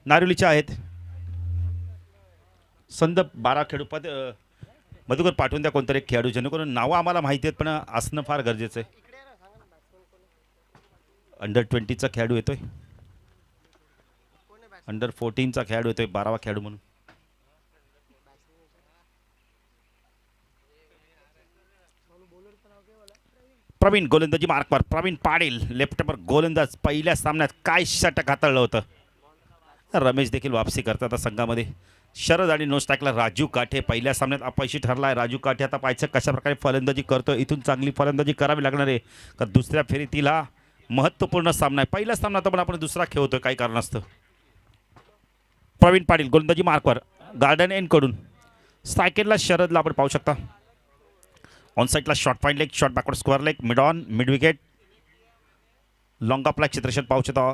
नारिवलीचे आहेत. संद 12 खेळू मधुकर पाठवून द्या कोणतरी एक खेळाडू, जेणेकरून नावं आम्हाला माहिती आहेत पण असणं फार गरजेचं आहे. अंडर 20चा खेळाडू येतोय, अंडर 14चा खेळाडू येतोय, 12वा खेळाडू म्हणून. प्रवीण गोलंदाजी मार्कवर, प्रवीण पाटील लेफ्टवर गोलंदाज. पहिल्या सामन्यात काय षटक हाताळलं होतं. रमेश देखील वापसी करतात आता संघामध्ये. शरद आणि नो स्ट्राईकला राजू काठे. पहिल्या सामन्यात अपयशी ठरला आहे राजू काठे. आता पाहायचं कशा प्रकारे फलंदाजी करतो. इथून चांगली फलंदाजी करावी लागणार आहे, कारण दुसऱ्या फेरीतील हा महत्त्वपूर्ण सामना आहे. पहिल्या सामन्यात पण आपण दुसरा खेळतोय काही कारणास्तव. प्रवीण पाटील गोलंदाजी मार्कवर, गार्डन एंड कडून स्ट्रायकेटला शरदला आपण पाहू शकता. ऑन साईडला short point leg, short backward square leg, mid on, mid wicket, long आपला चित्रशन पाहू शकता.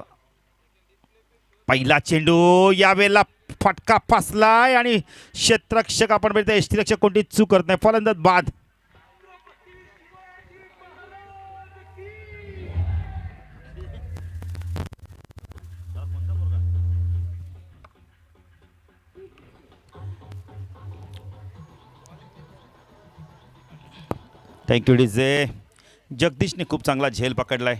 पहिला चेंडू यावेळेला फटका फसलाय आणि क्षेत्ररक्षक आपण बघतो यष्टीरक्षक कोणती चूक करत नाही. फलंदाज बाद. Thank you DJ. जगदीशने खूप चांगला झेल पकडलाय.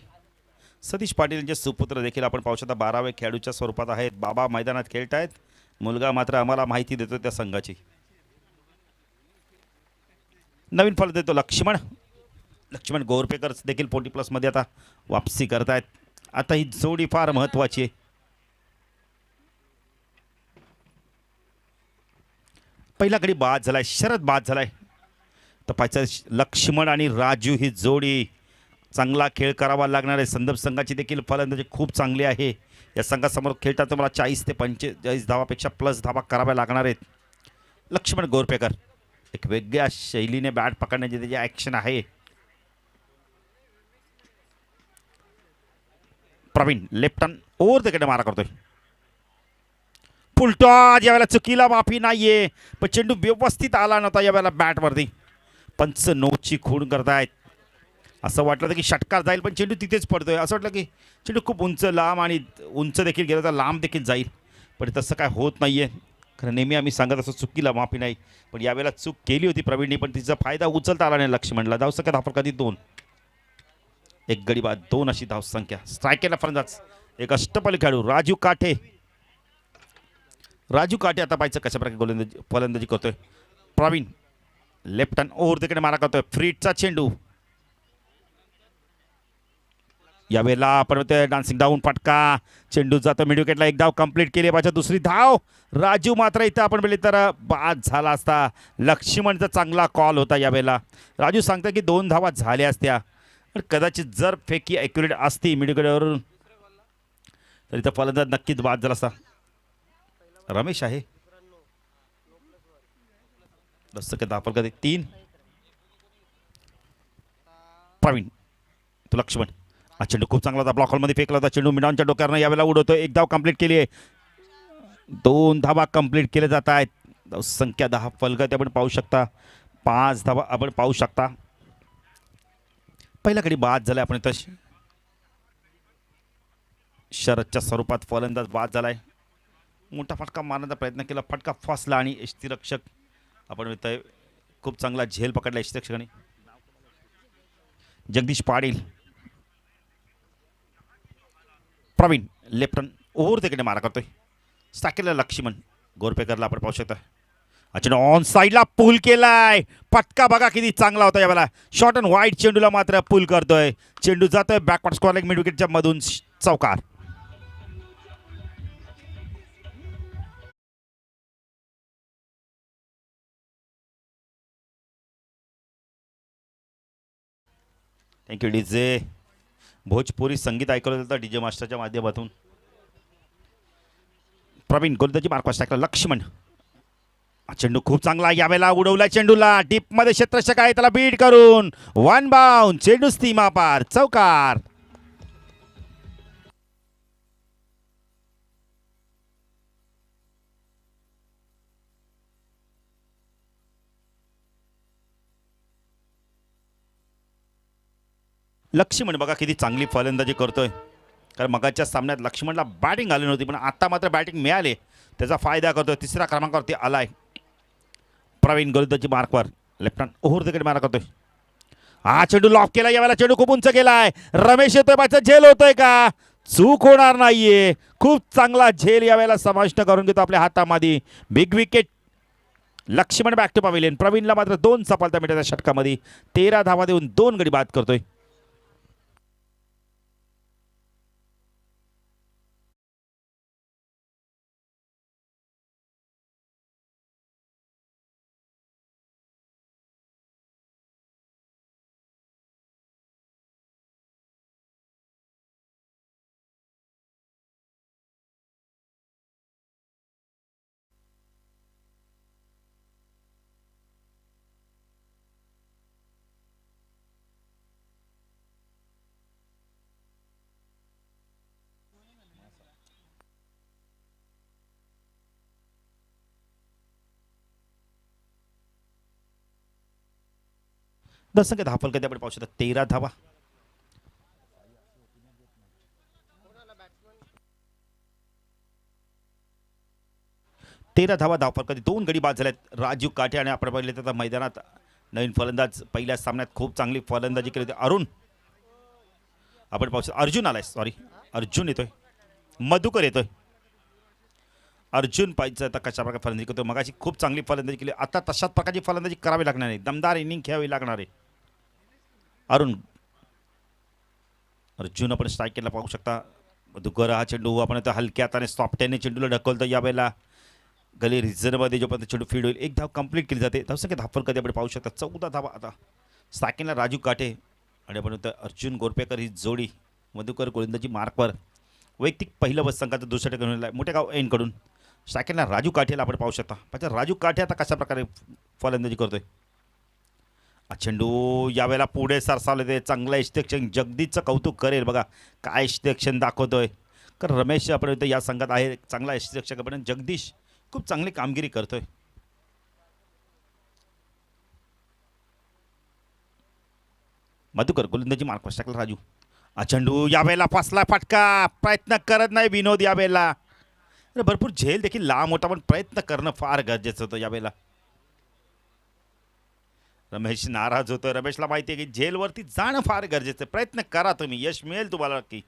सतीश पाटील यांचे सुपुत्र देखील आपण पाहू शकता 12वे खेळाडूच्या स्वरूपात आहेत. बाबा मैदानात खेळत आहेत, मुलगा मात्र आम्हाला माहिती देतो त्या संघाची. नवीन फल देतो लक्ष्मण. लक्ष्मण गोरपेकर देखील 40+ मध्ये आता वापसी करतायत. आता ही जोडी फार महत्वाची आहे. पहिला गडी बाद झालाय, शरद बाद झालाय. तर पाहायचं लक्ष्मण आणि राजू ही जोडी चांगला खेळ करावा लागणार आहे. संदर्भ संघाची देखील फलंदाजी खूप चांगली आहे. या संघासमोर खेळता तुम्हाला 40 ते 45 धावापेक्षा प्लस धावा कराव्या लागणार आहेत. लक्ष्मण गोरपेकर एक वेगळ्या शैलीने बॅट पकडण्याची त्याची ॲक्शन आहे. प्रवीण लेफ्ट हँड ओव्हर तिकडे मारा करतोय. पुलटॉज यावेळेला चुकीला माफी नाहीये, पण चेंडू व्यवस्थित आला नव्हता यावेळेला बॅटवरती. पंच नोची खूण करतायत. असं वाटलं होतं की षटकार जाईल, पण चेंडू तिथेच पडतोय. असं वाटलं की चेंडू खूप उंच लांब आणि उंच देखील गेला तर लांब देखील जाईल, पण तसं काय होत नाहीये. कारण नेहमी आम्ही सांगत असतो चुकीला माफी नाही, पण यावेळेला चूक केली होती प्रवीणनी, पण तिचा फायदा उचलता आला नाही. लक्ष्मणला धावसंख्या धाफलकाधी 2, एक गडी बाद 2 अशी धावसंख्या. स्ट्रायकेला फलंदाज एक अष्टपैलू खेळाडू राजू काठे. राजू काठे आता पाहायचं कशा प्रकारे फलंदाजी करतोय. प्रवीण लेफ्ट हँड ओव्हर तिकडे मारा करतोय. फ्रीटचा चेंडू यावेळेला आपण डान्सिंग डाऊन फटका. चेंडू जातो मिड विकेटला. एक धाव कंप्लीट केली पाहिजे. दुसरी धाव राजू मात्र इथं आपण बोलले तर बाद झाला असता. लक्ष्मणचा चांगला कॉल होता यावेळेला. राजू सांगता की 2 धावा झाल्या असत्या, पण कदाचित जर फेकी ॲक्युरेट असती मिड विकेटवरून तर इथं फलंदाज नक्कीच बाद झाला असता. रमेश आहे कधी 3. प्रवीण तो लक्ष्मण. हा चेंडू खूप चांगला होता, ब्लॉक हॉलमध्ये फेकला होता. चेंडू मिडॉनच्या डोक्यावरनं यावेळेला उडवतो. एक धाव कंप्लीट केली आहे. 2 धावा कंप्लीट केले जात आहेत. संख्या 10 फलगत आपण पाहू शकता. 5 धावा आपण पाहू शकता. पहिला गडी बाद झालाय. आपण इथं शरदच्या स्वरूपात फलंदाज बाद झालाय. मोठा फटका मारण्याचा प्रयत्न केला, फटका फसला आणि यष्टीरक्षक आपण इथं खूप चांगला झेल पकडला यष्टीरक्षकाने. Jagdish Patil. Pravin left hand over तिकडे मारा करतोय. स्टाकेला लक्ष्मण गोरपेकरला आपण पाहू शकता. अच्छा ऑन साईडला पूल केलाय. फटका बघा किती चांगला होता यावेळेला. शॉर्ट अँड वाईड चेंडूला मात्र पूल करतोय. चेंडू जातोय बॅकवर्ड स्क्वेअर लेग मिड विकेटच्या मधून चौकार. Thank you DJ. भोजपुरी संगीत ऐकलं जातं डीजे मास्टरच्या माध्यमातून. प्रवीण गोलंदाजी मार्कवर टाकला. लक्ष्मण चेंडू खूप चांगला यावेळेला उडवला. चेंडूला डीपमध्ये क्षेत्ररक्षक आहे, त्याला बीट करून 1 बाउंड. चेंडू सीमा पार चौकार. लक्ष्मण बघा किती चांगली फलंदाजी करतोय. कारण मगाच्या सामन्यात लक्ष्मणला बॅटिंग आली नव्हती, पण आता मात्र बॅटिंग मिळाली, त्याचा फायदा करतो. तिसऱ्या क्रमांकावरती आलाय प्रवीण गोलंदाजी मार्कवर. लेफ्ट हँड ओव्हर तिकडे मारा करतोय. हा चेंडू लॉक केला, यावेळेला चेंडू खूप उंच केलाय. रमेश येतोय, पाहिजे झेल होतोय का? चूक होणार नाहीये. खूप चांगला झेल यावेळेला समाविष्ट करून घेतो आपल्या हातामध्ये. Big wicket. Laxman back to pavilion. प्रवीणला मात्र 2 सफलता मिळतात त्या षटकामध्ये. 13 धावा देऊन 2 गडी बाद करतोय. दसंख्य धावा फलकात आपण पाहू शकता. 13 धावा. धावफलकात 2 गडी बाद झालेत राजीव काठे. आणि आपण पाहिले तर मैदानात नवीन फलंदाज पहिल्या सामन्यात खूप चांगली फलंदाजी केली होती अरुण. आपण पाहू शकतो अर्जुन आलाय, सॉरी अर्जुन येतोय, मधुकर येतोय. अर्जुन पाहिजे आता कशा प्रकारे फलंदाजी करतो. मगाशी खूप चांगली फलंदाजी केली, आता तशाच प्रकारची फलंदाजी करावी लागणार आहे. दमदार इनिंग खेळावी लागणार आहे. अरुण अर्जुन आपण स्ट्राईक केला पाहू शकता. मधुकर हा चेंडू आपण हलक्या हाताने सॉफ्टने चेंडूला ढकलतो. यावेळेला गली रिझनमध्ये जोपर्यंत चेंडू फीड होईल, 1 धाव कंप्लीट केली जाते. धावसंख्या धाफल कधी आपण पाहू शकता. 14 धावा. आता सेकंडला राजू काठे आणि आपण अर्जुन गोरपेकर ही जोडी. मधुकर गोलंदाजी मार्कवर. वैयक्तिक पहिलं बस संघाचं दुसऱ्या ठिकाणी मोठ्या गाव एनकडून. सेकंडला राजू काठेला आपण पाहू शकता. पाहिजे राजू काठे आता कशा प्रकारे फलंदाजी करतोय. चेंडू यावेळेला पुढे सरसावले ते. चांगलं इष्टेक्षण. जगदीशचं कौतुक करेल बघा काय इष्टेक्षण दाखवतोय. कारण रमेश आपण या संघात आहे चांगला इष्टेक्षक, पण जगदीश खूप चांगली कामगिरी करतोय. मधुकर गोलंदाजी मार्क टाकला राजू. चेंडू यावेळेला फसला फटका. प्रयत्न करत नाही विनोद यावेळेला. भरपूर झेल देखील लांब होता, पण प्रयत्न करणं फार गरजेचं होतं यावेळेला. रमेश नाराज होतोय. रमेशला माहिती आहे की झेलवरती जाणं फार गरजेचं आहे. प्रयत्न करा तुम्ही, यश मिळेल तुम्हाला नक्की.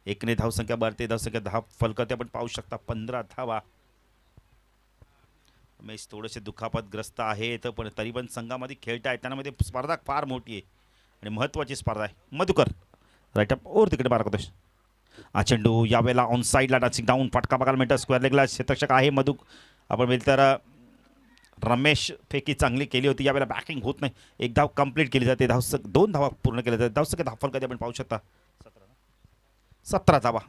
एकने धावसंख्या वाढते. धावसंख्या 10 फलकात आपण पाहू शकता. 15 धावा. रमेश थोडेसे दुखापतग्रस्त आहेत, पण तरी पण संघामध्ये खेळता येताना स्पर्धा फार मोठी आहे आणि महत्त्वाची स्पर्धा आहे. मधुकर राईट अप ओर तिकडे मारा करतोय. चेंडू यावेळेला ऑन साईडला टचिंग डाऊन. फटका बघायला मिळतं. स्क्वेअर लेगला क्षेत्ररक्षक आहे मधुक. आपण मिळेल तर रमेश फेकी चांगली केली होती. यावेळेला बॅटिंग होत नाही. 1 धाव कंप्लीट केली जाते. 2 धावा पूर्ण केल्या जाते. धावसंख्या धाफल कधी आपण पाहू शकता. 17 धावा.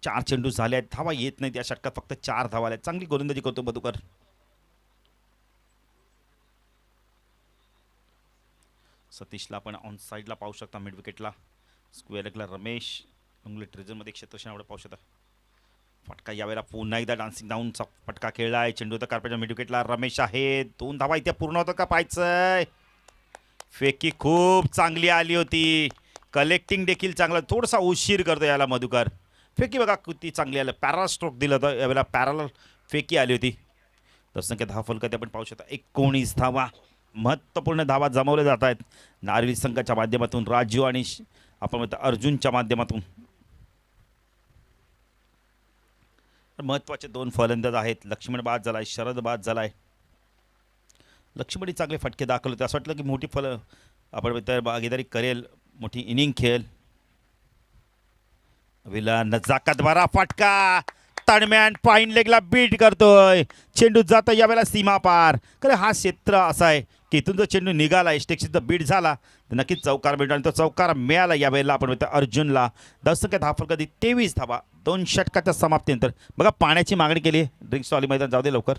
4 चेंडू झाले आहेत. धावा येत नाही त्या षटकात. फक्त 4 धावा आल्या. चांगली गोलंदाजी करतो मधुकर. सतीशला आपण ऑन साईडला पाहू शकता. मिड विकेटला स्क्वेअर लेगला रमेश. उंगली ट्रेझरमध्ये क्षेत्रक्षणावर पाहू शकता. फटका यावेळेला पुन्हा एकदा डान्सिंग डाऊनचा फटका खेळला आहे. चेंडू तर कार्पेटच्या मिड विकेटला रमेश आहे. 2 धावा इथे पूर्ण होतं का पाहायचंय. फेकी खूप चांगली आली होती. कलेक्टिंग देखील चांगलं. थोडासा उशीर करतो याला मधुकर. फेकी बघा किती चांगली आलं. पॅरल स्ट्रोक दिलं होतं यावेळेला. पॅरल फेकी आली होती. तसंख्या धावा फलकात आपण पाहू शकता. 19 धावा. महत्त्वपूर्ण धावा जमवल्या जात आहेत नारळी संघाच्या माध्यमातून. राजू आणि आपण म्हणतो अर्जुनच्या माध्यमातून. महत्त्वाचे 2 फलंदाज आहेत. लक्ष्मण बाद झालाय, शरद बाद झालाय. लक्ष्मणी चांगले फटके दाखवले होते. असं वाटलं की मोठी आपण भागीदारी करेल, मोठी इनिंग खेळेल. विला नजाकत भरा फटका. तडम्यान फाईन लेगला बीट करतोय. चेंडू जातो यावेळेला सीमा पार. खरं हा क्षेत्र असा आहे की इथून जर चेंडू निघाला, इष्टेक्षित बीट झाला तर नक्कीच चौकार मिळतो. आणि तो चौकार मिळाला यावेळेला आपण म्हणतो अर्जुनला. धावसंख्या धाफल कधी 23 धावा. 2 षटकाच्या समाप्तीनंतर. बघा पाण्याची मागणी केली. ड्रिंक्स वाली मैदान जाऊ दे लवकर.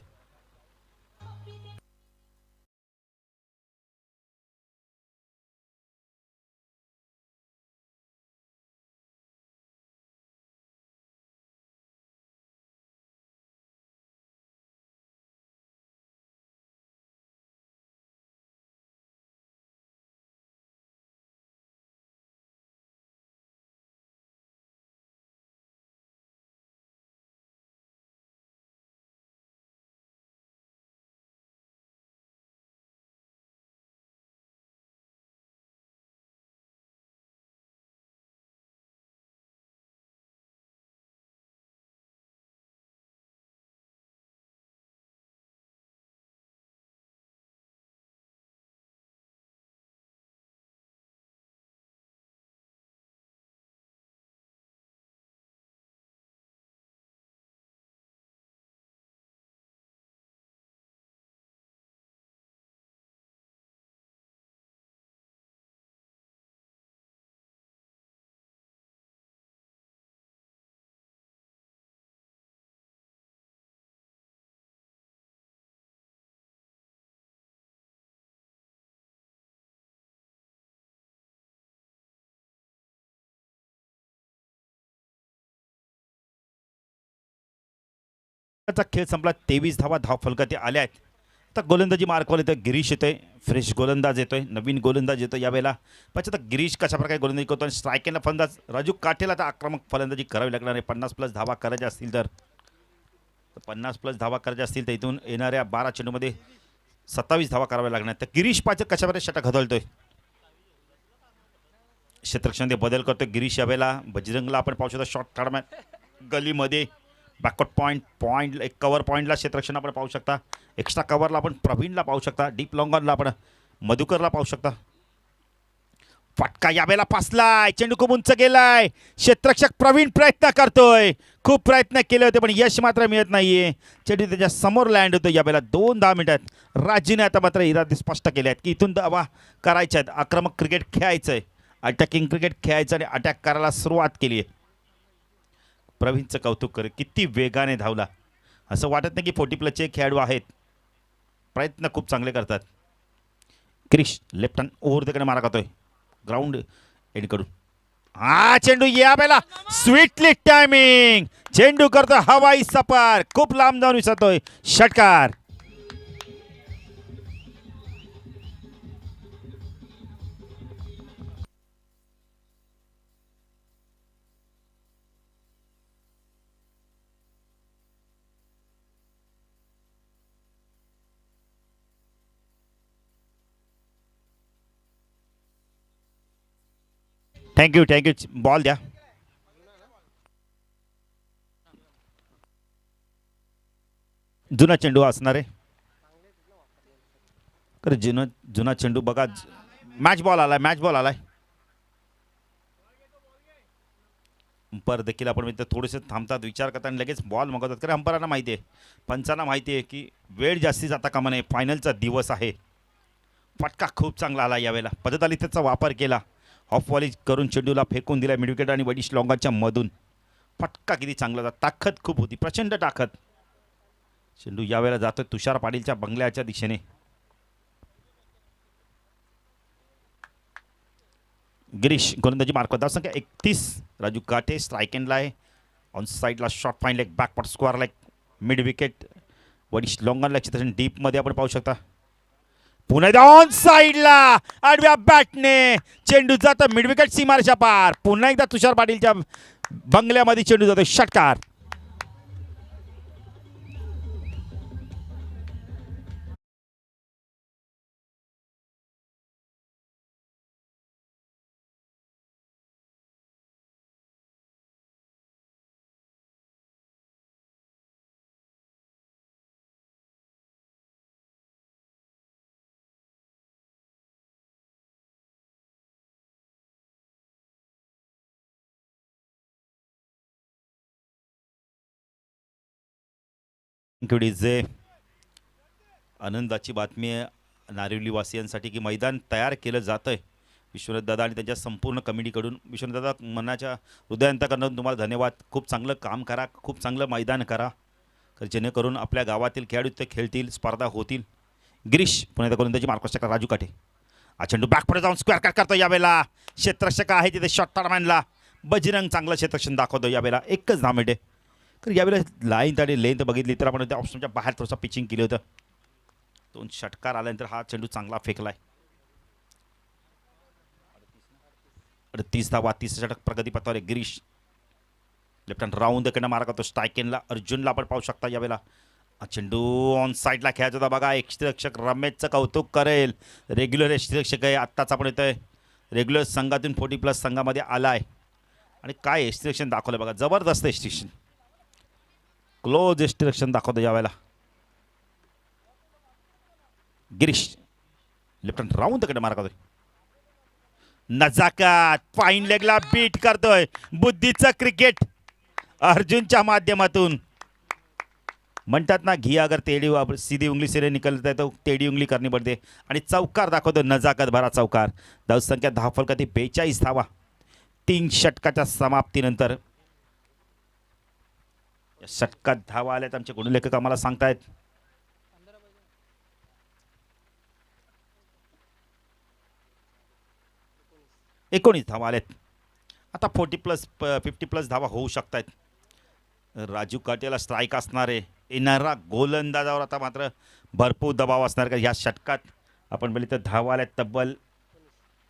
खेळ संपला. 23 धावा धावफलकात आल्या आहेत. आता गोलंदाजी मार्कवर येतं. गिरीश येतोय, फ्रेश गोलंदाज येतोय, नवीन गोलंदाज येतोय यावेळेला. पण आता गिरीश कशाप्रकारे गोलंदाजी करतो आणि स्ट्रायकेला फलंदाज राजू काठेला आता आक्रमक फलंदाजी करावी लागणार आहे. 50+ धावा करायच्या असतील तर 50+ धावा करायच्या असतील तर इथून येणाऱ्या 12 चेंडूमध्ये 27 धावा कराव्या लागणार. तर गिरीश पाच कशाप्रकारे षटक घडवतोय. क्षेत्ररक्षणामध्ये बदल करतोय गिरीश यावेळेला. बजरंगला आपण पाहू शकतो शॉर्ट थर्ड गलीमध्ये बॅकवर्ड पॉईंट एक कव्हर पॉईंटला क्षेत्ररक्षण आपण पाहू शकता. एक्स्ट्रा कव्हरला आपण प्रवीणला पाहू शकता. डीप लॉंगॉनला आपण मधुकरला पाहू शकता. फटका यावेळेला पासलाय, चेंडू खूप उंच गेलाय. क्षेत्ररक्षक प्रवीण प्रयत्न करतोय, खूप प्रयत्न केले होते पण यश मात्र मिळत नाहीये. चेंडू त्याच्या समोर लँड होतो यावेळेला. 2-10 मिनिटात राजूने आता मात्र इरादे स्पष्ट केले आहेत की इथून धावा करायच्या आहेत. आक्रमक क्रिकेट खेळायचंय, अटॅकिंग क्रिकेट खेळायचं आणि अटॅक करायला सुरुवात केली आहे. प्रवीणचं कौतुक करे, किती वेगाने धावला. असं वाटत नाही की 40+ खेळाडू आहेत. प्रयत्न खूप चांगले करतात. क्रिश लेफ्ट हँड ओव्हर तिकडे मारा करतोय ग्राउंड एंडकडून. हा चेंडू यावेळेला स्वीटली टायमिंग. चेंडू करतो हवाई सफर, खूप लांब जाऊन विसरतोय. षटकार. थँक्यू बॉल द्या. जुना चेंडू असणार आहे. जुना चेंडू बघा. मॅच बॉल आलाय. अंपर देखील आपण मित्र थोडेसे थांबतात, विचार करतात आणि लगेच बॉल मागवतात. कारण अंपरांना माहिती आहे, पंचांना माहिती आहे की वेळ जास्ती जाता कामा नये. फायनलचा दिवस आहे. फटका खूप चांगला आला यावेळेला. पद्धत त्याचा वापर केला. ऑफ वॉली करून चेंडूला फेकून दिला मिडविकेट आणि वडिश लॉंगाच्या मधून. फटका किती चांगला होता. ताकद खूप होती, प्रचंड ताकद. चेंडू यावेळेला जातोय तुषार पाटीलच्या बंगल्याच्या दिशेने. गिरीश गोलंदाजी मार्क धावसंख्या 31. राजू काठे स्ट्राईक एंडला आहे. ऑन साईडला short fine leg backward square leg mid wicket वडिश लॉंगनला चित्र डीपमध्ये आपण पाहू शकता. पुन्हा एकदा ऑन साईडला आडव्या बॅटने चेंडू जातो मिड विकेट सीमारेषा पार. पुन्हा एकदा तुषार पाटीलच्या बंगल्यामध्ये चेंडू जातो. षटकार. जे आनंदाची बातमी आहे नारिवलीवासियांसाठी की मैदान तयार केलं जातं आहे विश्वनाथ दादा आणि त्यांच्या संपूर्ण कमिटीकडून. विश्वनाथ दादा, मनाच्या हृदयांतकरणातून तुम्हाला धन्यवाद. खूप चांगलं काम करा, खूप चांगलं मैदान करा, जेणेकरून आपल्या गावातील खेळाडू ते खेळतील, स्पर्धा होतील. गिरीश पुन्हा गोलंदाजी मार्कवरच्या राजू काठे. हा चेंडू बॅकपुढे जाऊन स्क्वेअर कट करतो यावेळेला. क्षेत्ररक्षक आहे तिथे शॉर्ट टर्मॅनला. बजरंग चांगलं क्षेत्ररक्षण दाखवतो यावेळेला. एकच 10 मिनिटे. तर यावेळेला लाईन आणि लेंथ बघितली तर आपण त्या ऑप्शनच्या बाहेर थोडंसं पिचिंग केलं होतं. 2 षटकार आल्यानंतर हा चेंडू चांगला फेकलाय. 38 धावा, 30 षटक प्रगतीपथावर आहे गिरीश. लेफ्ट हँड राऊंड कडनं मारा करतो स्ट्रायकेनला. अर्जुनला आपण पाहू शकता यावेळेला. हा चेंडू ऑन साईडला खेळायचा होता बघा. क्षेत्ररक्षक रमेशचं कौतुक करेल. रेग्युलर क्षेत्ररक्षक आहे, आत्ताच आपण येतोय रेग्युलर संघातून 40+ संघामध्ये आला आहे आणि काय एक्स्ट्रक्शन दाखवलं बघा. जबरदस्त एक्स्ट्रक्शन, क्लोज एक्स्ट्रक्शन दाखवतो यावेळेला. गिरीश लेफ्ट हँड राऊंड कडे मारा करतोय. नजाकत फाईन लेगला बीट करतोय. बुद्धीचं क्रिकेट अर्जुनच्या माध्यमातून. म्हणतात ना, घी अगर टेढ़ी सीधी उंगली से निकलता है तो टेढ़ी उंगली करनी पड़ते. आणि चौकार दाखवतो नजाकत भरा चौकार. धावसंख्या धावफलकात 42 धावा 3 षटकाच्या समाप्तीनंतर. षटकात धावा आल्यात आमचे गुणलेखक आम्हाला सांगतायत. एकोणीस धावा आल्यात. आता 40+ 50+ धावा होऊ शकतात. राजू काटेला स्ट्राईक असणार आहे. येणारा गोलंदाजावर आता मात्र भरपूर दबाव असणार का ह्या षटकात आपण बघितलं तर धावा आल्या तब्बल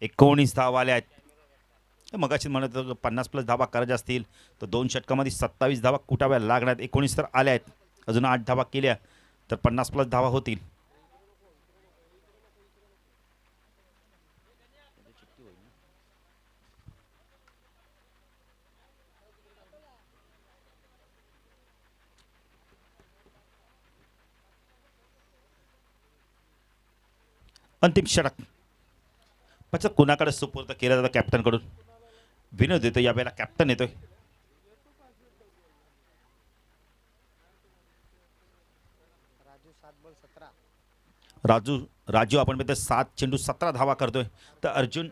19 धावा आल्या आहेत. मगाशी म्हणत होतो 50+ धावा करायच्या असतील तर 2 षटकामध्ये 27 धावा कुटाव्या लागणार. 19 तर आल्या आहेत, अजून 8 धावा केल्या तर 50+ धावा होतील. अंतिम षटक पच कुणाकडे सुपूर्द केलं जातं कॅप्टनकडून. विनोद येतो यावेळेला, कॅप्टन येतोय. राजू आपण म्हणतो 7 चेंडू 17 धावा करतोय. तर अर्जुन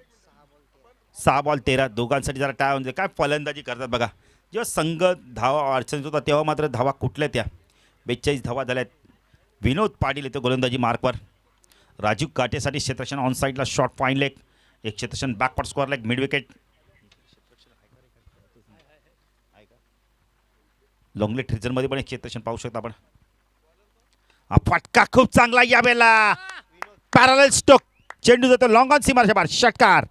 6 बॉल 13. दोघांसाठी जरा टाय म्हणजे काय फलंदाजी करतात बघा. जेव्हा संघ धावा अडचणीत होता तेव्हा मात्र धावा कुठल्या त्या 42 धावा झाल्यात. विनोद पाटील येतो गोलंदाजी मार्कवर. राजू काटेसाठी क्षेत्रक्षण ऑन साईडला शॉर्ट फाईन लेग, एक क्षेत्रक्षण backward square leg mid wicket. लॉंगलेट रिजनमध्ये पण एक क्षेत्रक्षण पाहू शकता आपण. हा फटका खूप चांगला यावेळेला, पॅरलल स्ट्रोक, चेंडू जातो लॉंग ऑन सीमारेषा पार, षटकार.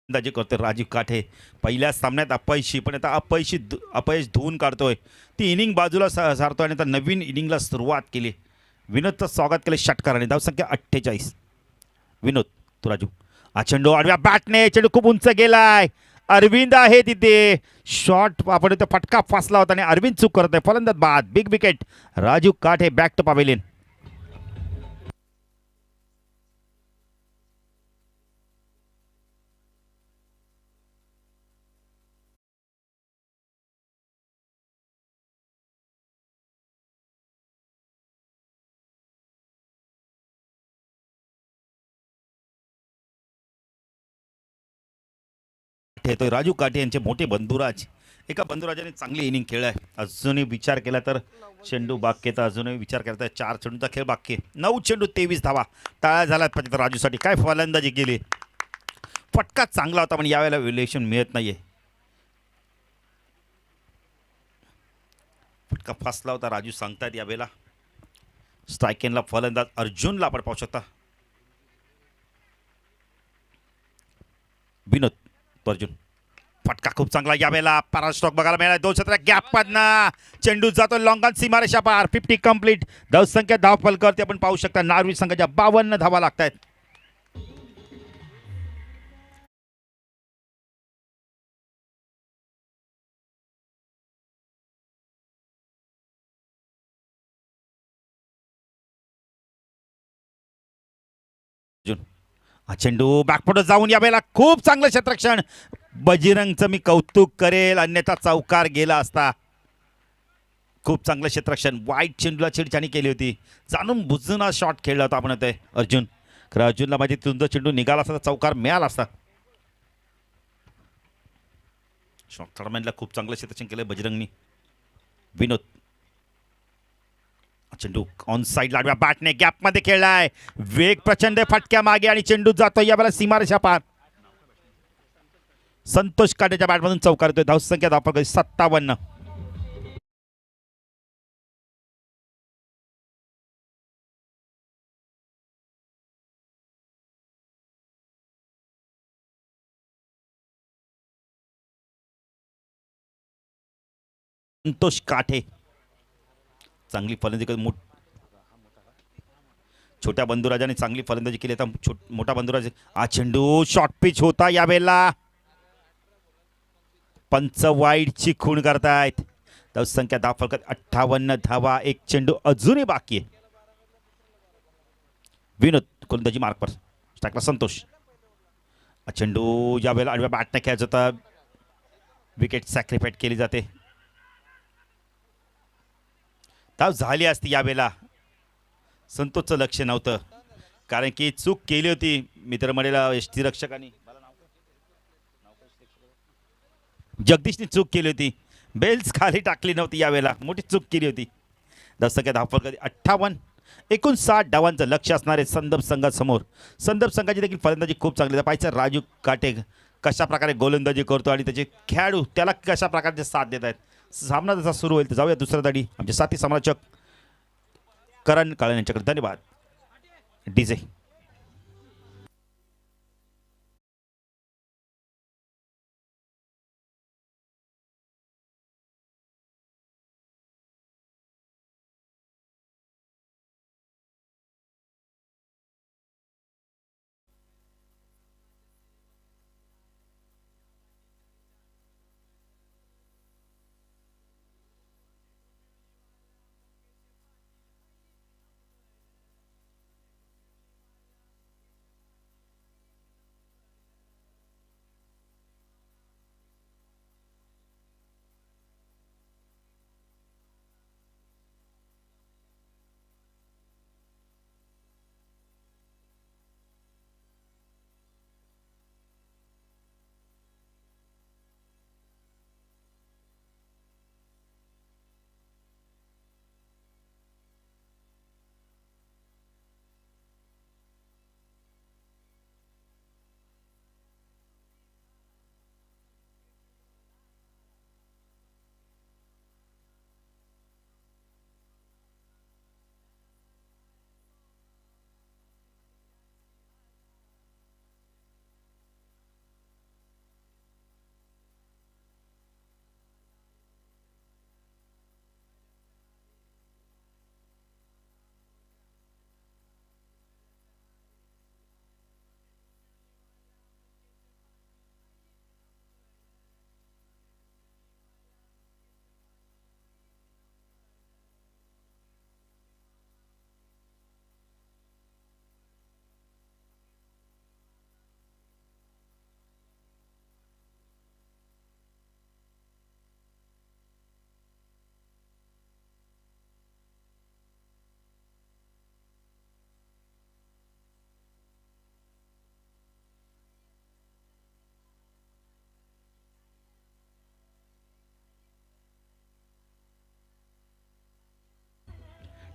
अंदाजे करतोय राजीव काठे. पहिल्या सामन्यात अपयशी, पण आता अपयश धुवून काढतोय. ती इनिंग बाजूला सारतोय आणि आता नवीन इनिंगला सुरुवात केली. विनोदचं स्वागत केलं षटकाराने. धावसंख्या 48. विनोद तो राजू. हा चेंडू आडव्या बॅटने, चेंडू खूप उंच गेलाय. अरविंद आहे तिथे. शॉट आपण इथे फटका फासला होता आणि अरविंद चूक करत आहे. फलंदाज बाद. Big wicket. Raju Kathe back to pavilion. येतोय राजू काठे यांचे मोठे बंधुराज. एका बंधुराजाने चांगली इनिंग खेळलाय. अजूनही विचार केला तर चेंडू बाकी, अजूनही विचार करताय 4 चेंडूचा खेळ बाकी. 9 चेंडू 23 धावा. टाळ्या झाल्यात पाहिजे राजूसाठी. काय फलंदाजी केली. फटका चांगला होता पण यावेळेला व्हॅल्युएशन मिळत नाहीये. फटका फासला होता राजू सांगतात यावेळेला. स्ट्रायकेनला फलंदाज अर्जुनला आपण पाहू शकता. विनोद अर्जुन. फटका खूप चांगला यावेळेला. पॅरल स्ट्रोक बघायला मिळाला. 2 क्षेत्र गॅप मधनं चेंडू जातो लॉंग ऑन सीमारेषा पार. 50 कंप्लीट. धावसंख्या धाव फलकावरती आपण पाहू शकता. नार्वी संघाच्या 52 धावा लागतायत. हा चेंडू बॅकफुट जाऊन यावेळेला खूप चांगलं क्षेत्ररक्षण. बजरंगचं मी कौतुक करेल, अन्यथा चौकार गेला असता. खूप चांगलं क्षेत्ररक्षण. वाईट चेंडूला छेडछाणी केली होती. जाणून बुजून हा शॉट खेळला होता आपण ते अर्जुन. खरं अर्जुनला माझी तुमचा चेंडू निघाला असता, चौकार मिळाला असता. शॉट थर्डमॅनला खूप चांगलं क्षेत्ररक्षण केलं बजरंगनी. विनोद. चेंडू ऑन साइड लाडव्या बॅटने गॅप मध्ये खेळलाय. वेग प्रचंड फटक्या मागे आणि चेंडू जातो यावेळेला सीमारेषा पार. संतोष काटेच्या बॅटमधून चौकार येतोय. धावसंख्या धावफलक 57. संतोष काठे चांगली फलंदाजी. छोट्या बंधुराजाने चांगली फलंदाजी केली. आता मोठा बंधुराज. हा चेंडू शॉर्ट पिच होता यावेळेला. पंच वाईडची खूण करतायत. धावसंख्या धावफलकात 58 धावा. एक चेंडू अजूनही बाकी आहे. विनोद गोलंदाजी मार्कवर. स्ट्राईकला संतोष. हा चेंडू यावेळेला आडव्या बॅटने खेळायचा होता. विकेट सॅक्रिफाईड केली जाते. धाव झाली असती यावेळेला. संतोषचं लक्ष नव्हतं कारण की चूक केली होती मित्रमंडळाला यष्टीरक्षकांनी. जगदीशने चूक केली होती. बेल्स खाली टाकली नव्हती यावेळेला, मोठी चूक केली होती. धावसंख्या धावफलक 58. 59 डावांचं लक्ष असणारे संदप संघासमोर. संदप संघाची देखील फलंदाजी खूप चांगली. पाहायचं राजू काटे कशा प्रकारे गोलंदाजी करतो आणि त्याचे खेळाडू त्याला कशा प्रकारचे साथ देत आहेत. सामना जसा सुरू होईल तर जाऊया दुसऱ्या दाडी आमचे साथी समालोचक करण काळे यांच्याकडे. धन्यवाद डीजे.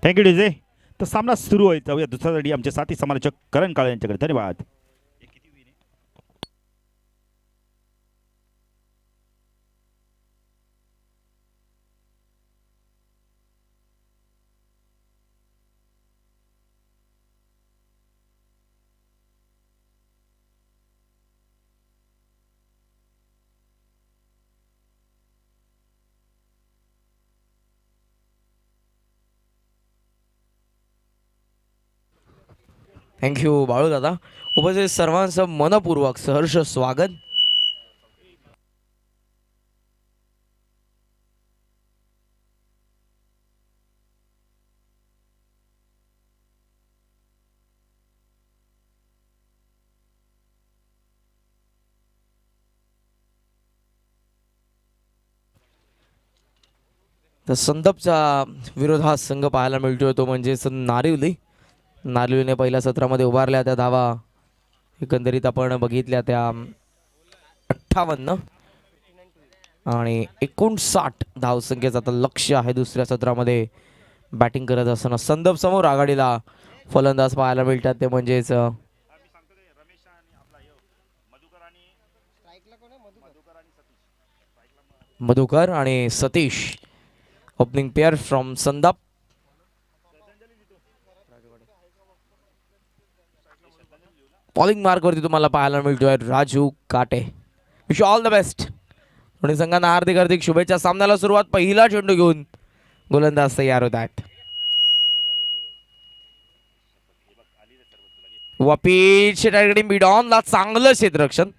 Thank you DJ. तर सामना सुरू होईल. जाऊया दुसऱ्या दाडी आमचे साथी समालोचक करण काळे यांच्याकडे. धन्यवाद. थँक्यू बाळू दादा. उपस्थित सर्वांचं मनपूर्वक सहर्ष स्वागत. तर संदपचा विरोधात संघ पाहायला मिळतोय तो म्हणजेच नारिवली. नारिवलीने पहिल्या सत्रामध्ये उभारल्या त्या धावा एकंदरीत आपण बघितल्या त्या 58 आणि 59 धावसंख्येचं आता लक्ष आहे दुसऱ्या सत्रामध्ये बॅटिंग करत असताना. संदप समोर आघाडीला फलंदाज पाहायला मिळतात ते म्हणजेच मधुकर आणि सतीश. ओपनिंग पेअर फ्रॉम संदप. बॉलिंग मार्कवरती तुम्हाला पाहायला मिळतोय Raju Kate. Wish you all the best. दोन्ही संघांना हार्दिक हार्दिक शुभेच्छा. सामन्याला सुरुवात पहिला चेंडू घेऊन गोलंदाज तयार होत आहेत. वापिच मिड ऑनला चांगलं क्षेत्ररक्षण.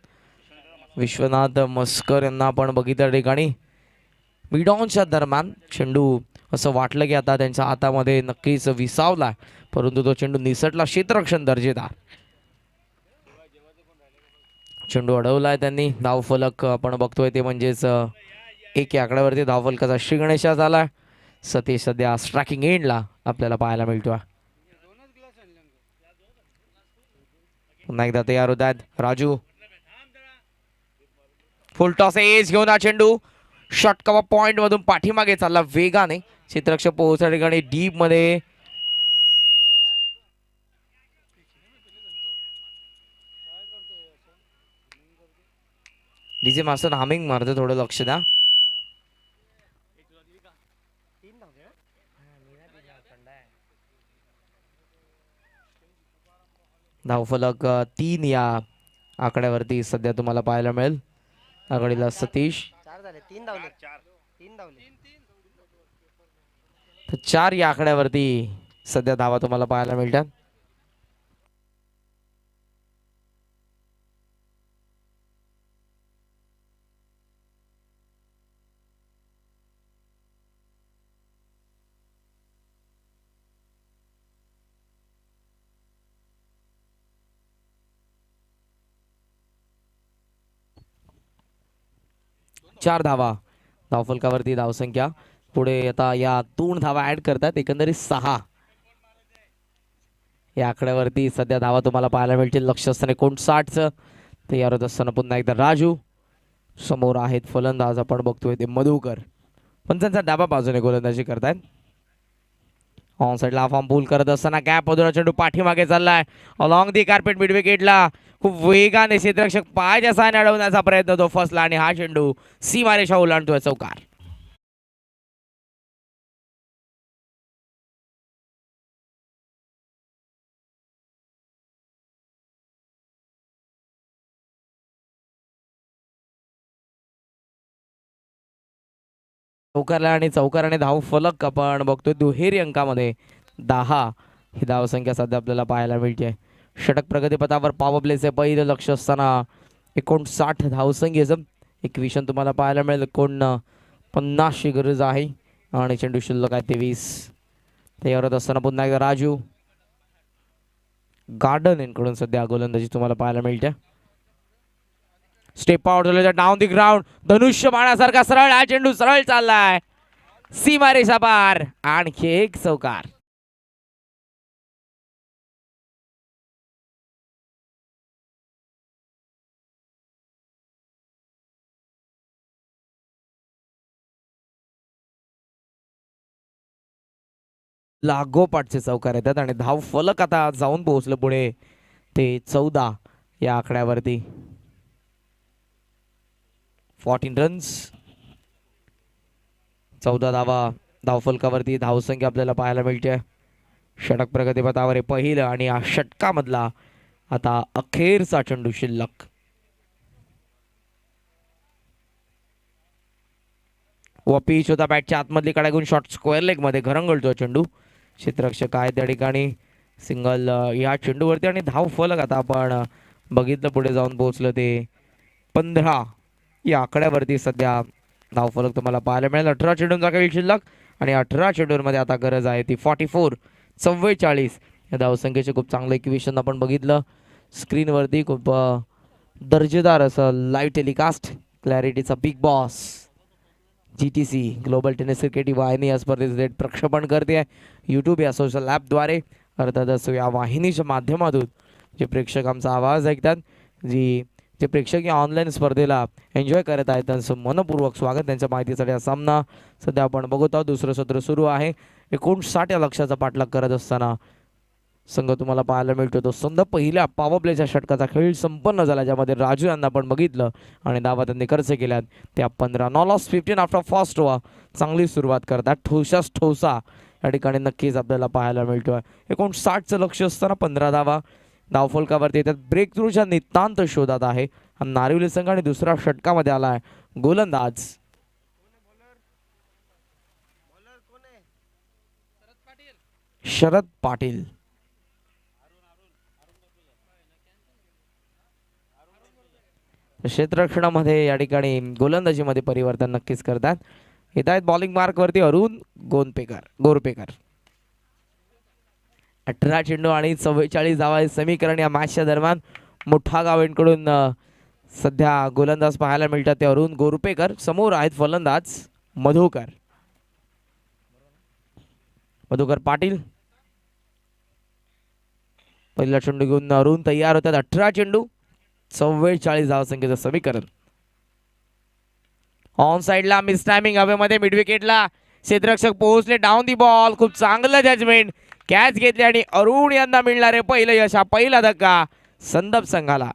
विश्वनाथ मस्कर यांना आपण बघितल्या ठिकाणी मिड ऑनच्या दरम्यान चेंडू असं वाटलं की आता त्यांच्या हातामध्ये नक्कीच विसावला, परंतु तो चेंडू निसटला. क्षेत्ररक्षण दर्जेदार. चेंडू अडवलाय त्यांनी. धावफलक आपण बघतोय ते म्हणजेच 1 या आकड्यावरती धावफलकाचा श्री गणेशा झाला. सतीश सध्या स्ट्रायकिंग एंडला आपल्याला पाहायला मिळतोय. पुन्हा एकदा तयार होत आहेत राजू. फुल टॉस एज घेऊन हा चेंडू षटकावा पॉइंट मधून पाठीमागे चालला वेगाने. क्षेत्ररक्षक पोहोचल्या ठिकाणी डीप मध्ये डीजे मास्टर हामिंग मारतो, थोडं लक्ष द्या. धावफलक 3 या आकड्यावरती सध्या तुम्हाला पाहायला मिळेल. आघाडीला सतीश. 4 या आकड्यावरती सध्या धावा तुम्हाला पाहायला मिळतात. चार धावा धावफलकावरती. धावसंख्या पुढे आता या 2 धावा ऍड करतात, एकंदरीत 6 या आकड्यावरती सध्या धावा तुम्हाला पाहायला मिळतील. लक्ष असताना 59चं तयार होत असताना पुन्हा एकदा राजू. समोर आहेत फलंदाज, आपण बघतोय ते मधुकर. पण त्यांचा डाबा बाजूने गोलंदाजी करतायत. ऑन साईडला फॉर्म पूल करत असताना गॅप मधून चेंडू पाठीमागे चाललाय अलॉंग दी कार्पेट मिड विकेटला. खूप वेगाने क्षेत्ररक्षक पायाच्या साहाय्याने अडवण्याचा प्रयत्न तो फसला आणि हा चेंडू सीमारेषा ओलांडतोय. चौकार. चौकारला आणि चौकाराने धाव फलक आपण बघतोय दुहेरी अंकामध्ये 10 ही धावसंख्या सध्या आपल्याला पाहायला मिळते. षटक प्रगतीपथावर पॉवर प्लेचे पहिलं लक्ष असताना 59 धावसंख्येचं 21 तुम्हाला पाहायला मिळेल. 49 ची गरज आहे आणि चेंडू शिल्लक आहे 23. तयार होत असताना पुन्हा एकदा राजू. गार्डन यांकडून सध्या गोलंदाजी तुम्हाला पाहायला मिळते. स्टेप आउट झालेला डाऊन दी ग्राउंड. धनुष्य बाणासारखा सरळ हा चेंडू सरळ चाललाय सीमारेषा पार. आणखी एक चौकार. लागोपाठचे चौकार येतात आणि धाव फलक आता जाऊन पोहोचलं पुढे ते 14 या आकड्यावरती. 14 रन्स. 14 धावा धावफलकावरती धावसंख्या आपल्याला पाहायला मिळते. षटक प्रगतीपथावर पहिलं आणि या षटकामधला आता अखेरचा चेंडू शिल्लक. व पिच होता बॅटच्या आतमधली कडा घेऊन शॉर्ट स्क्वेअर लेग मध्ये घरंगळतो चेंडू. क्षेत्ररक्षक आहे त्या ठिकाणी सिंगल या चेंडूवरती आणि धाव फलक आता आपण बघितलं पुढे जाऊन पोहोचलं ते 15 या आकड्यावरती सध्या धाव फलक तुम्हाला पाहायला मिळेल. 18 चेंडूंचा खेळ शिल्लक आणि 18 चेंडूंमध्ये आता गरज आहे ती 44 या धावसंख्येचे खूप चांगलं इक्वेशन आपण बघितलं स्क्रीनवरती. खूप दर्जेदार असं लाईव्ह टेलिकास्ट क्लॅरिटीचा big boss GTC global tennis cricket ही वाहिनी या स्पर्धेचं थेट प्रक्षेपण करते आहे यूट्यूब या सोशल ॲपद्वारे. अर्थातच या वाहिनीच्या माध्यमातून जे प्रेक्षक आमचा आवाज ऐकतात, जे प्रेक्षक या ऑनलाईन स्पर्धेला एन्जॉय करत आहेत त्यांचं मनपूर्वक स्वागत. त्यांच्या माहितीसाठी हा सामना सध्या आपण बघत आहोत. दुसरं सत्र सुरू आहे. 59 या लक्षाचा पाठलाग करत असताना संघ तुम्हाला पाहायला मिळतो तो समजा पहिल्या पॉवर प्लेच्या षटकाचा खेळ संपन्न झाला, ज्यामध्ये राजू यांना आपण बघितलं आणि धावा त्यांनी खर्च केल्यात त्या 15. नॉ लॉस 15 आफ्टर फर्स्ट ओव्हर. चांगली सुरुवात करतात. ठोसा या ठिकाणी नक्कीच आपल्याला पाहायला मिळतोय. 59चं लक्ष असताना 15 धावा धावफलकावरती येतात. ब्रेक थ्रूच्या नितांत शोधात आहे हा नारिवली संघ आणि दुसऱ्या षटकामध्ये आलाय गोलंदाज शरद पाटील. क्षेत्ररक्षणामध्ये या ठिकाणी गोलंदाजीमध्ये परिवर्तन नक्कीच करतात. येत आहेत बॉलिंग मार्कवरती अरुण गोरपेकर. 18 चेंडू आणि 44 धावा समीकरण या मॅचच्या दरम्यान मोठा गावेंकडून सध्या गोलंदाज पाहायला मिळतात ते अरुण गोरपेकर. समोर आहेत फलंदाज मधुकर पाटील. पहिला चेंडू घेऊन अरुण तयार होतात. 18 चेंडू 44 धावसंख्येचं समीकरण. ऑन साइडला मिस टायमिंग हवेमध्ये मिड विकेटला क्षेत्ररक्षक पोहोचले डाऊन दी बॉल. खूप चांगलं जजमेंट. कॅच घेतली आणि अरुण यांना मिळणारे पहिलं यश. हा पहिला धक्का संदप संघाला.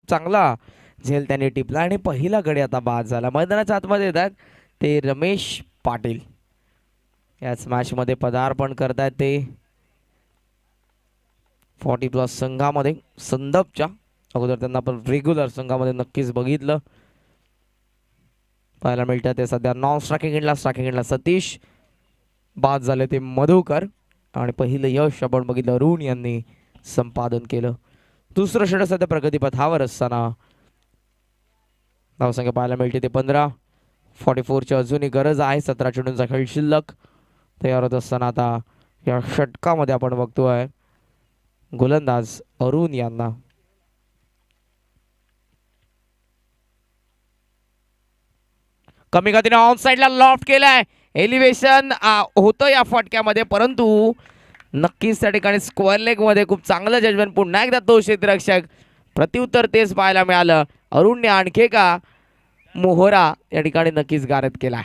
चांगला झेल त्याने टिपला आणि पहिला गडी आता बाद झाला. मैदानाच्या आतमध्ये येतात ते रमेश पाटील. याच मॅच मध्ये पदार्पण करतात ते 40+ संघामध्ये. संदपच्या अगोदर त्यांना आपण रेग्युलर संघामध्ये नक्कीच बघितलं. पाहायला मिळतात ते सध्या नॉन स्ट्रायकिंग एंडला सतीश. बाद झाले ते मधुकर आणि पहिलं यश आपण बघितलं अरुण यांनी संपादन केलं. दुसरं षटक सध्या प्रगतीपथावर असताना धावसंख्या पाहायला मिळते ते 15. 44ची अजूनही गरज आहे. 17 चेंडूंचा खेळ शिल्लक. तयार होत असताना आता या षटकामध्ये आपण बघतोय गोलंदाज अरुण यांना. कमी गतीने ऑन साइडला लॉफ्ट केलाय. एलिव्हेशन होतं या फटक्यामध्ये परंतु नक्कीच त्या ठिकाणी स्क्वेअर लेग मध्ये खूप चांगलं जजमेंट. पुन्हा एकदा तो क्षेत्ररक्षक. प्रत्युत्तर तेच पाहायला मिळालं. अरुणने आणखी एका मोहरा या ठिकाणी नक्कीच गारद केला.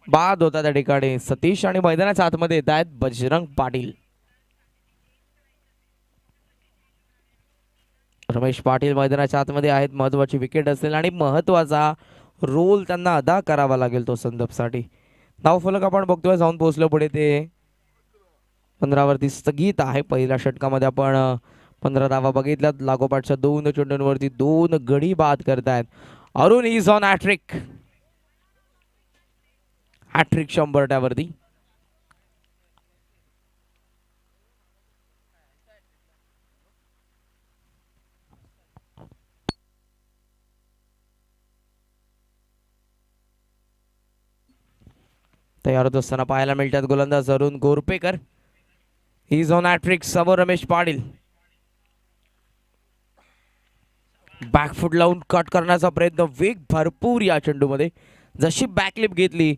बाद होता त्या ठिकाणी सतीश आणि मैदानाच्या आतमध्ये येत आहेत बजरंग पाटील. रमेश पाटील मैदानाच्या आतमध्ये आहेत. महत्वाची विकेट असेल आणि महत्वाचा रोल त्यांना अदा करावा लागेल तो संदपसाठी. धावफलक आपण बघतोय जाऊन पोहोचलो पुढे ते 15 वरती स्थगित आहे. पहिल्या षटकामध्ये आपण 15 धावा बघितल्यात. लागोपाठच्या 2 चेंडूंवरती 2 गडी बाद करतायत. Arun is on hattrick. Hattrick 100 वरती. तयार होत असताना पाहायला मिळतात गोलंदाज Arun Gorpekar. Is on hattrick समोर रमेश पाटील. बॅकफूट लावून कट करण्याचा प्रयत्न. वेग भरपूर या चेंडूमध्ये. जशी बॅकलिप घेतली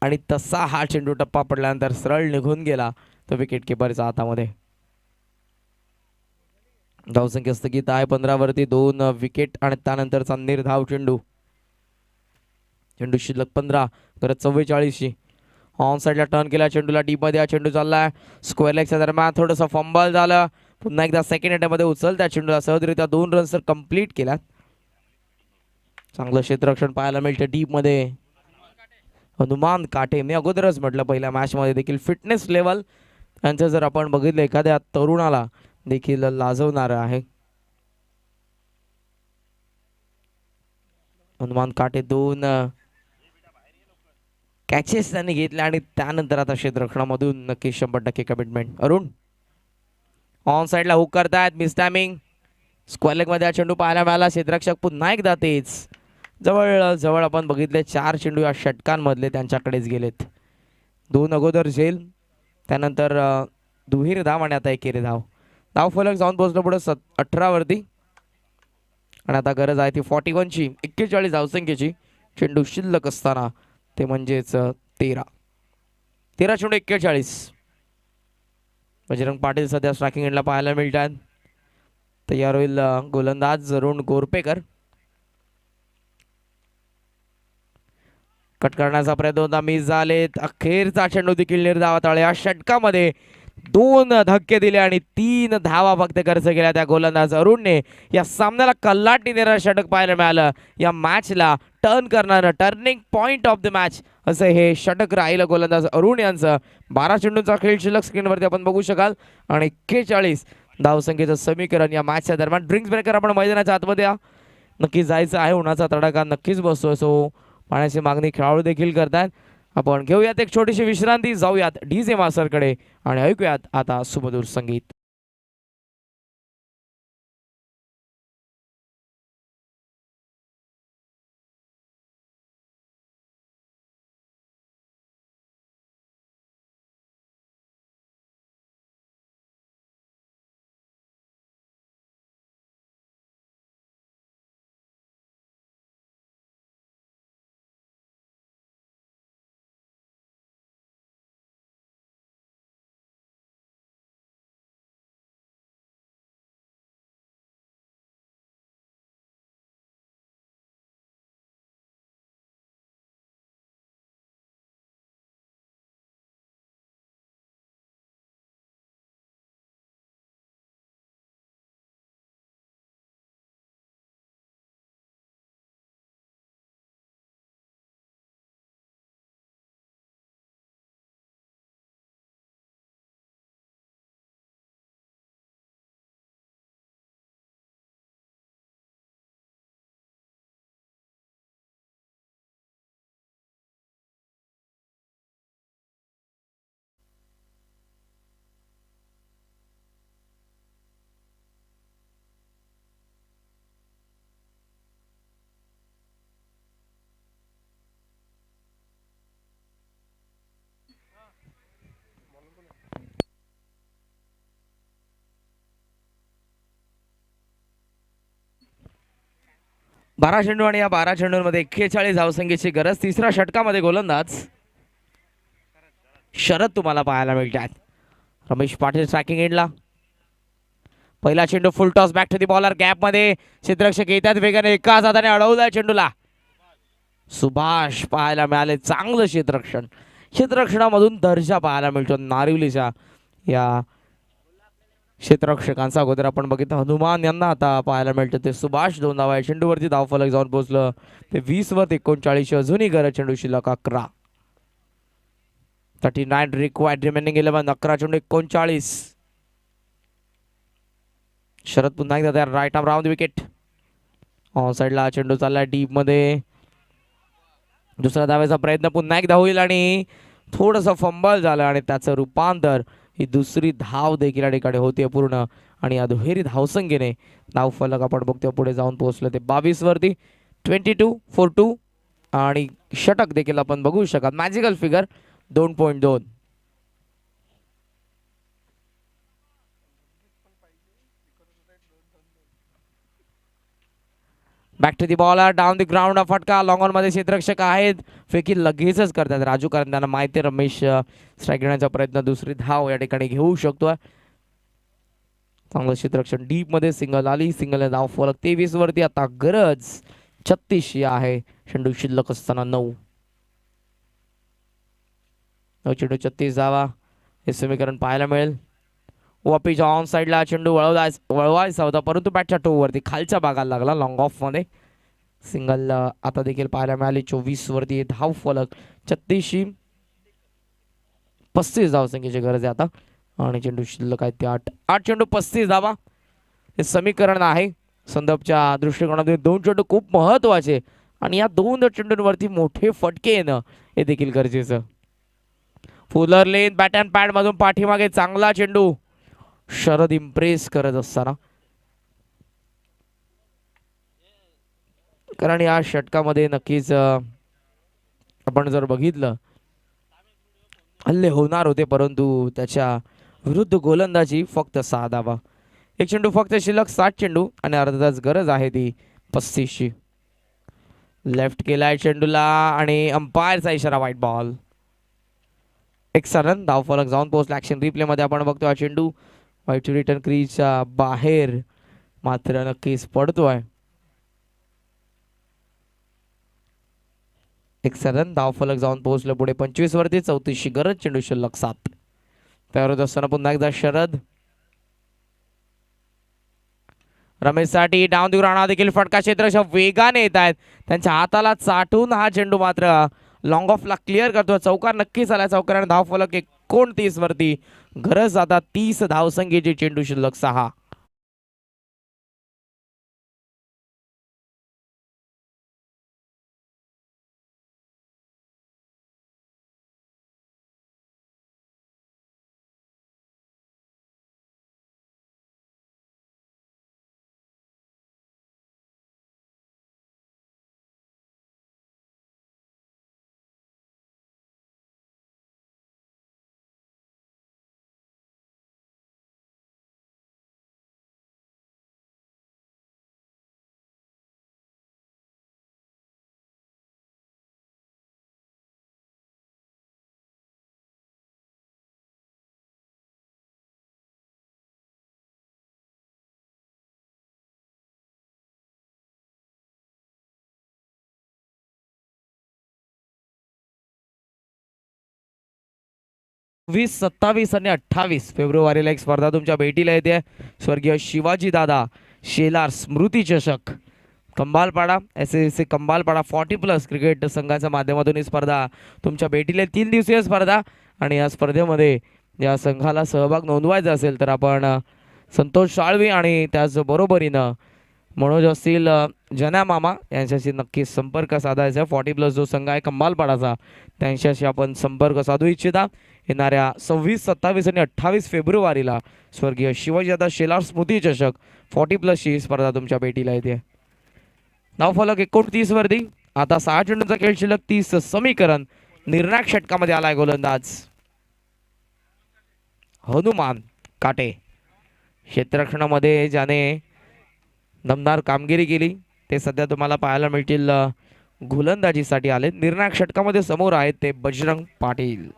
आणि तसा हा चेंडू टप्पा पडल्यानंतर सरळ निघून गेला तो विकेट किपरच्या हातामध्ये. धावसंख्या स्थगित आहे 15 वरती. 2 विकेट आणि त्यानंतरचा निर्धाव चेंडू. चेंडू शिल्लक 15. परत 44ची. ऑन साइडला टर्न केला चेंडूला. डीप मध्ये हा चेंडू चाललाय. स्क्वेअर लेगच्या दरम्यान थोडंसं फंबल झालं. पुन्हा एकदा सेकंड अटेम्प्टमध्ये उचलत्या चेंडूला सहजरित्या 2 रन्स तर कंप्लीट केल्यात. चांगलं क्षेत्ररक्षण पाहायला मिळतं डीप मध्ये. हनुमान काटे मी अगोदरच म्हटलं पहिल्या मॅच मध्ये देखील फिटनेस लेवल त्यांचं जर आपण बघितलं एखाद्या तरुणाला देखील लाजवणार आहे. हनुमान काटे 2 कॅचेस त्यांनी घेतल्या आणि त्यानंतर आता क्षेत्ररक्षणामधून नक्की 100% कमिटमेंट. अरुण ऑन साइडला हुक करतायत. Miss timing. स्क्वेअर लेग मध्ये हा चेंडू पाहायला मिळाला. क्षेत्ररक्षक पुन्हा एकदा तेच. जवळ जवळ आपण बघितले 4 चेंडू या षटकांमधले त्यांच्याकडेच गेलेत. 2 अगोदर झेल. त्यानंतर दुहेरी धाव आणि आता एकेरी धाव. धाव फलक जाऊन पोहोचलो पुढे 18 वरती. आणि आता गरज आहे ती 41ची. 41 धावसंख्येची. चेंडू शिल्लक असताना ते म्हणजेच 13 चेंडू 41. बजरंग पाटील सध्या स्ट्रायकिंग एंडला पाहायला मिळतात. तयार होईल गोलंदाज अरुण गोरपेकर. कट करण्याचा प्रयत्न होता, मिस झालेत. अखेरचा चेंडू देखील निर्धावात आला. या षटकामध्ये 2 धक्के दिले आणि 3 धावा फक्त खर्च केल्या त्या गोलंदाज अरुणने. या सामन्याला कल्लाटी देणारं षटक पाहायला मिळालं. या मॅचला टर्न करणारं, turning point of the match असं हे षटक राहिलं गोलंदाज अरुण यांचं. 12 चेंडूंचा खेळ शिल्लक स्क्रीनवरती आपण बघू शकाल आणि 41 धावसंख्येचं समीकरण या मॅचच्या दरम्यान. ड्रिंक्स ब्रेकर आपण मैदानाच्या आतमध्ये नक्कीच जायचं आहे. उन्हाचा तडाखा नक्कीच बसतोय, सो पाण्याची मागणी खेळाडू देखील करतात. आपण घेऊयात एक छोटीशी विश्रांती, जाऊयात डीजे मास्टरकडे आणि ऐकूयात आता सुमधुर संगीत. बारा चेंडू आणि या 12 चेंडूंमध्ये 41 धावसंख्येची गरज. तिसऱ्या षटकामध्ये गोलंदाज शरद तुम्हाला पाहायला मिळतात. रमेश पाटील स्ट्रायकिंग एंडला. पहिला चेंडू full toss back to the bowler. Gap मध्ये क्षेत्ररक्षक येतात वेगाने, एकाच हाताने अडवलाय चेंडूला. सुभाष पाहायला मिळाले. चांगलं क्षेत्ररक्षण, क्षेत्ररक्षणामधून दर्जा पाहायला मिळतो नारिवलीच्या या क्षेत्ररक्षकांचा. अगोदर आपण बघितलं हनुमान यांना आता पाहायला मिळतं ते सुभाष. 2 धावा. चेंडूवरती धावफलक जाऊन पोहोचलं ते 20 वर 39. अजूनही गरज चेंडू शिल्लक 11. 39 रिक्वायर्ड, रिमेनिंग 11. 11 चेंडू 39. शरद पुन्हा एकदा तयार. Right arm round wicket. On साईडला चेंडू चाललाय डीप मध्ये. दुसरा धावेचा प्रयत्न पुन्हा एकदा होईल आणि थोडंसं फंबल झालं आणि त्याचं रूपांतर ही दुसरी धाव देखील या ठिकाणी होते पूर्ण. आणि या दुहेरी धावसंख्येने धावफलक आपण बघतो पुढे जाऊन पोहोचलं ते 22 वरती. 22 for 2 आणि षटक देखील आपण बघू शकाल. Magical figure 2.2. Back to the bowler, down the ground. फटका लॉंग ऑन मध्ये क्षेत्ररक्षक आहेत, फेकी लगेचच करतात राजू कारण त्यांना माहिती आहे रमेश स्ट्राईक घेण्याचा प्रयत्न दुसरी धाव या ठिकाणी घेऊ शकतो. चांगलं क्षेत्ररक्षण डीप मध्ये. सिंगल आली, सिंगल धाव फलक 23 वरती. आता गरज 36 आहे. चेंडू शिल्लक असताना 9 चेंडू 36 धावा हे समीकरण पाहायला मिळेल. वापीच्या ऑन साईडला चेंडू वळवायचा होता परंतु बॅटच्या टो वरती खालच्या भागाला लागला लॉंग ऑफ मध्ये. सिंगल आता देखील पाहायला मिळाली. 24 वरती धाव फलक 36. 35 धावसंख्येची गरज आहे आता आणि चेंडू शिल्लक आहे ते 8 चेंडू 35 धावा हे समीकरण आहे. संदर्भच्या दृष्टिकोनातून 2 चेंडू खूप महत्वाचे आणि या 2 चेंडूंवरती मोठे फटके येणं हे देखील गरजेचं. Fuller lane bat and pad मधून पाठीमागे चांगला चेंडू. शरद इम्प्रेस करत असताना कारण या षटकामध्ये नक्कीच आपण जर बघितलं हल्ले होणार होते परंतु त्याच्या विरुद्ध गोलंदाजी फक्त 6 धावा. एक चेंडू फक्त शिल्लक 60 चेंडू आणि अर्धा तास गरज आहे ती 35ची. लेफ्ट केलाय चेंडूला आणि अंपायरचा इशारा वाईट बॉल. एक्स्ट्रा रन, धावफलक जाऊन पोहोचला. ॲक्शन रिप्लेमध्ये आपण बघतो हा चेंडू वाईट रिटर्न क्रीजच्या बाहेर मात्र नक्कीच पडतोय. एक्स्ट्रा रन, धावफलक जाऊन पोहोचलं पुढे 25 वरती. 34ची गरज, चेंडू शिल्लक 7. त्यावर असताना पुन्हा एकदा शरद. रमेशसाठी डाऊन देऊ राणा देखील फटका क्षेत्रच्या वेगाने येत आहेत. त्यांच्या हाताला चाटून हा चेंडू मात्र लॉंग ऑफला क्लिअर करतो. चौकार नक्कीच आला. चौकाराने धावफलक 29 वरती. गरज आता 30 धावसंख्येची, चेंडू शिल्लक 6. वीस 27 आणि 28 फेब्रुवारीला एक स्पर्धा तुमच्या भेटीला येते. स्वर्गीय शिवाजी दादा शेलार स्मृती चषक, कंबालपाडा SSC कंबालपाडा 40+ क्रिकेट संघाच्या माध्यमातून ही स्पर्धा तुमच्या भेटीला. 3 दिवसीय स्पर्धा आणि या स्पर्धेमध्ये या संघाला सहभाग नोंदवायचा असेल तर आपण संतोष साळवी आणि त्याचबरोबरीनं मनोज असतील जना मामा यांच्याशी नक्की संपर्क साधायचा. 40+ जो संघ आहे कंबालपाडाचा त्यांच्याशी आपण संपर्क साधू इच्छिता. येणाऱ्या 26, 27 आणि 28 फेब्रुवारीला स्वर्गीय शिवाजीदादा शेलार स्मृती चषक 40+ ही स्पर्धा तुमच्या भेटीला येते. धावफलक 29 वरती. आता 6 चेंडूंचा खेळ शिल्लक 30. समीकरण निर्णायक षटकामध्ये आलाय गोलंदाज हनुमान काटे. क्षेत्ररक्षणामध्ये ज्याने दमदार कामगिरी केली ते सध्या तुम्हाला पाहायला मिळतील गोलंदाजीसाठी आले. निर्णायक षटकामध्ये समोर आहेत ते बजरंग पाटील.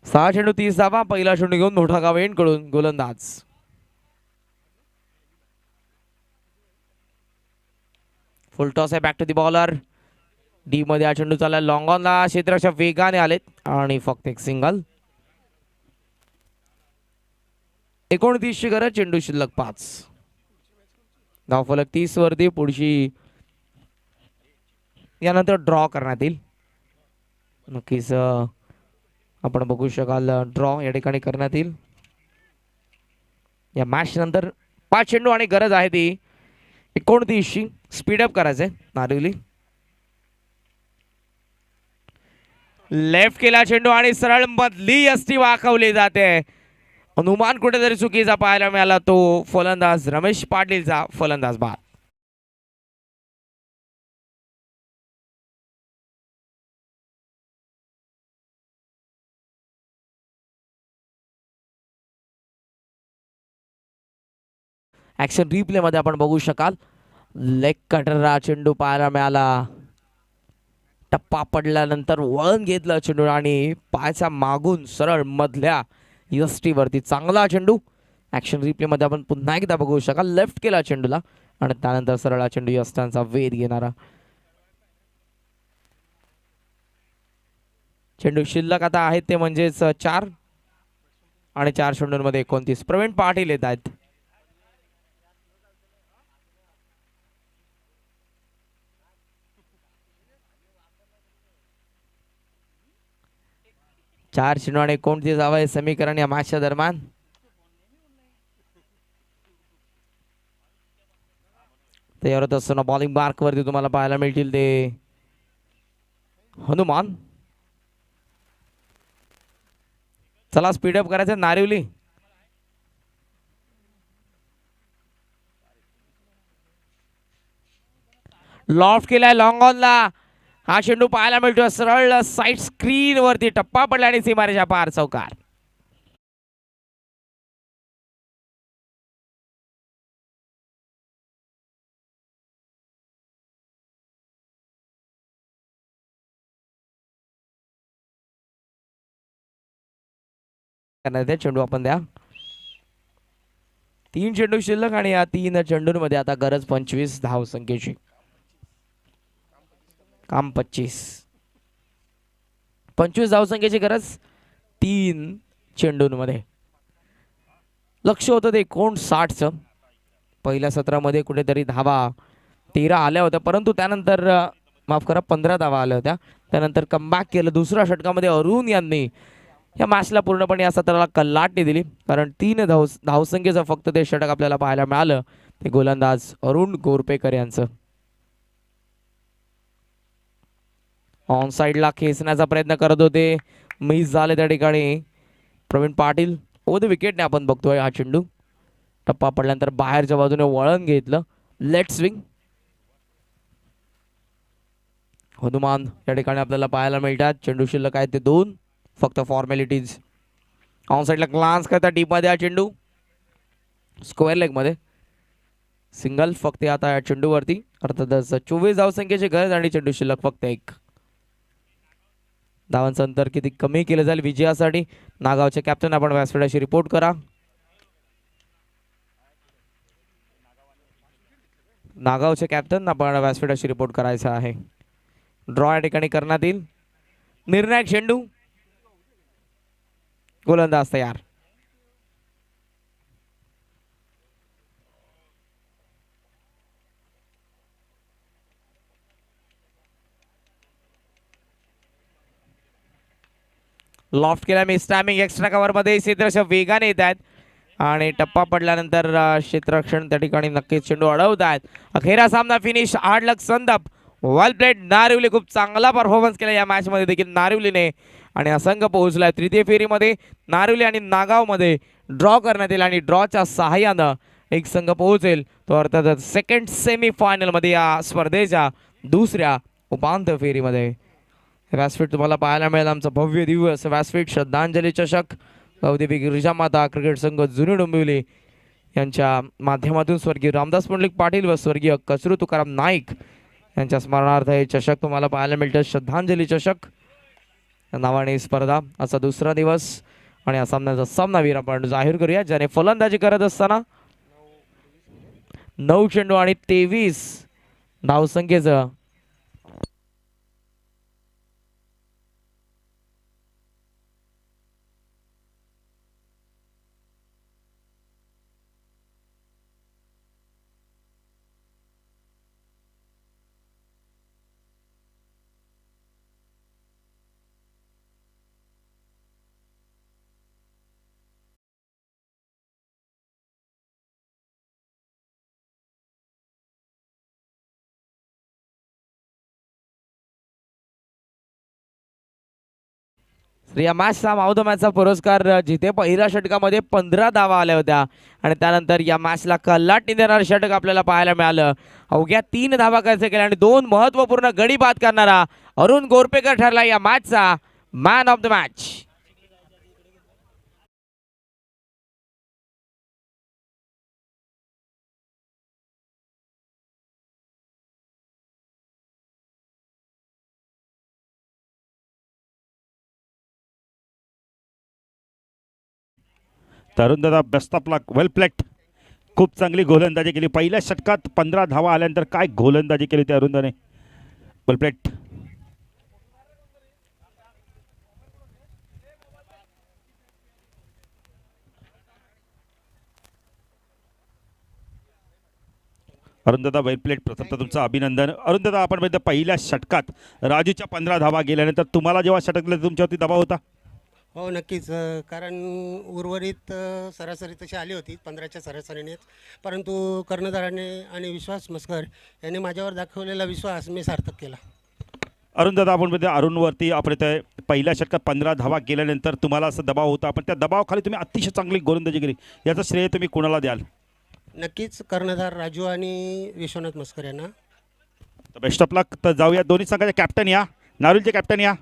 सहा चेंडू 30 धावा. पहिला चेंडू घेऊन मोठा गाव कडून गोलंदाज फुल टॉस आहे. Back to the bowler. D मध्ये हा चेंडू चालला लॉंग ऑनला. क्षेत्राच्या वेगाने आलेत आणि फक्त एक सिंगल. 29ची गरज, चेंडू शिल्लक 5. धावफलक 30 वरती. पुढची यानंतर ड्रॉ करण्यात येईल. नक्कीच आपण बघू शकाल ड्रॉ या ठिकाणी करण्यात येईल. या मॅच नंतर 5 चेंडू आणि गरज आहे ती 29ची. स्पीडअप करायचंय नारिवली. लेफ्ट केला चेंडू आणि सरळ मधली यष्टी वाकवली जाते. अनुमान कुठेतरी चुकीचा पाहायला मिळाला. तो फलंदाज रमेश पाटीलचा फलंदाज बाद. ऍक्शन रिप्ले मध्ये आपण बघू शकाल लेग कटर हा चेंडू पाहायला मिळाला. टप्पा पडल्यानंतर वळण घेतलं चेंडू आणि पायाच्या मागून सरळ मधल्या यष्टीवरती चांगला चेंडू. ऍक्शन रिप्ले मध्ये आपण पुन्हा एकदा बघू शकाल. लेफ्ट केला चेंडूला आणि त्यानंतर सरळ चेंडू यष्टांचा वेध घेणारा. चेंडू शिल्लक आता आहेत ते म्हणजेच 4 आणि 4 चेंडूंमध्ये 29. प्रवीण पाटील येत आहेत. चार चेंडू आणि 29 धावा हे समीकरण या मॅचच्या दरम्यान. तयार असताना बॉलिंग मार्क वरती तुम्हाला पाहायला मिळतील ते हनुमान. चला स्पीडअप करायचं नारिवली. लॉफ्ट केलाय लॉंग ऑनला. हा चेंडू पाहायला मिळतोय सरळ साईड स्क्रीन वरती. टप्पा पडला आणि सीमारेषा पार. चौकार. करण्यात येते. चेंडू आपण द्या. 3 चेंडू शिल्लक आणि या 3 चेंडूंमध्ये आता गरज 25 धावसंख्येची. काम 25 धावसंख्येची गरज 3 चेंडूंमध्ये. लक्ष होतं ते 59चं. पहिल्या सत्रामध्ये कुठेतरी धावा 13 आल्या होत्या, परंतु त्यानंतर माफ करा 15 धावा आल्या होत्या. त्यानंतर कमबॅक केलं. दुसऱ्या षटकामध्ये अरुण यांनी या मॅचला पूर्णपणे या सत्राला कल्लाटणी दिली, कारण 3 धावसंख्येचं फक्त ते षटक आपल्याला पाहायला मिळालं. ते गोलंदाज अरुण गोरपेकर यांचं. ऑन साईडला खेचण्याचा प्रयत्न करत होते, मिस झाले त्या ठिकाणी. प्रवीण पाटील ओव्हर द विकेटने आपण बघतोय हा चेंडू. टप्पा पडल्यानंतर बाहेरच्या बाजूने वळण घेतलं. Late swing. हनुमान या ठिकाणी आपल्याला पाहायला मिळतात. चेंडू शिल्लक आहेत ते 2, फक्त फॉर्मॅलिटीज. ऑन साईडला ग्लान्स करता डीपमध्ये हा चेंडू स्क्वेअर लेग मध्ये. सिंगल फक्त आता या चेंडूवरती. अर्थातच 24 धावसंख्येची गरज आणि चेंडू शिल्लक फक्त 1. धावांचं अंतर किती कमी केलं जाईल विजयासाठी. नागावचे कॅप्टन आपण व्यासपीठाशी रिपोर्ट करा. नागावचे कॅप्टन आपण व्यासपीठाशी रिपोर्ट करायचा आहे. ड्रॉ या ठिकाणी करण्यात येईल. निर्णायक चेंडू. गोलंदाज तयार. लॉफ्ट केला मिस टायमिंग. एक्स्ट्रा कव्हर मध्ये क्षेत्ररक्षक वेगाने येत आहेत आणि टप्पा पडल्यानंतर क्षेत्ररक्षण त्या ठिकाणी नक्कीच चेंडू अडवत आहेत. अखेरा सामना फिनिश 8 लख संदप. वेल प्लेड नारिवली. खूप चांगला परफॉर्मन्स केला या मॅच मध्ये देखील नारिवलीने आणि हा संघ पोहोचलाय तृतीय फेरीमध्ये. नारिवली आणि नागावमध्ये ड्रॉ करण्यात येईल आणि ड्रॉच्या सहाय्यानं एक संघ पोहोचेल तो अर्थातच सेकंड सेमी फायनल मध्ये या स्पर्धेच्या दुसऱ्या उपांत्य फेरीमध्ये. व्यासपीठ तुम्हाला पाहायला मिळेल आमचं भव्य दिव्य असं व्यासपीठ. श्रद्धांजली चषक गौदेवी गिरिजामाता क्रिकेट संघ जुनी डोंबिवली यांच्या माध्यमातून स्वर्गीय रामदास पुंडलिक पाटील व स्वर्गीय कचरू तुकाराम नाईक यांच्या स्मरणार्थ हे चषक तुम्हाला पाहायला मिळतं. श्रद्धांजली चषक या नावाने स्पर्धा. असा दुसरा दिवस आणि या सामन्याचा सामनावीर आपण जाहीर करूया, ज्याने फलंदाजी करत असताना 9 चेंडू आणि 23 धावसंख्येचं या मॅचचा मान ऑफ द मॅचचा पुरस्कार जिथे पहिल्या षटकामध्ये 15 धावा आल्या होत्या आणि त्यानंतर या मॅचला कल्लाटणी देणारं षटक आपल्याला पाहायला मिळालं. अवघ्या 3 धावा खर्च केल्या आणि 2 महत्त्वपूर्ण गडी बाद करणारा अरुण गोरपेकर ठरला या मॅचचा मॅन ऑफ द मॅच. तरुण दादा best of luck. Well plate. खूप चांगली गोलंदाजी केली. पहिल्या षटकात 15 धावा आल्यानंतर काय गोलंदाजी केली त्या अरुणदाने. वेल प्लेट. अरुणदादा वेल प्लेट. प्रथम तर तुमचं अभिनंदन. अरुणदादा आपण म्हणजे पहिल्या षटकात राजूच्या 15 धावा गेल्यानंतर तुम्हाला जेव्हा षटक दिलं तुमच्यावरती दबाव होता. हो नक्कीच, कारण उर्वरित सरासरी तशी आली होती 15च्या सरासरीनेच, परंतु कर्णधाराने आणि विश्वास मस्कर यांनी माझ्यावर दाखवलेला विश्वास मी सार्थक केला. अरुणदादा आपण म्हणजे अरुणवरती आपण ते पहिल्या षटकात 15 धावा गेल्यानंतर तुम्हाला असं दबाव होता, पण त्या दबावाखाली तुम्ही अतिशय चांगली गोलंदाजी केली. याचं श्रेय तुम्ही कोणाला द्याल. नक्कीच कर्णधार राजू आणि विश्वनाथ मस्कर यांना. बेस्ट ऑफ लक. तर जाऊया दोन्ही संघाचे कॅप्टन या. नारुलचे कॅप्टन या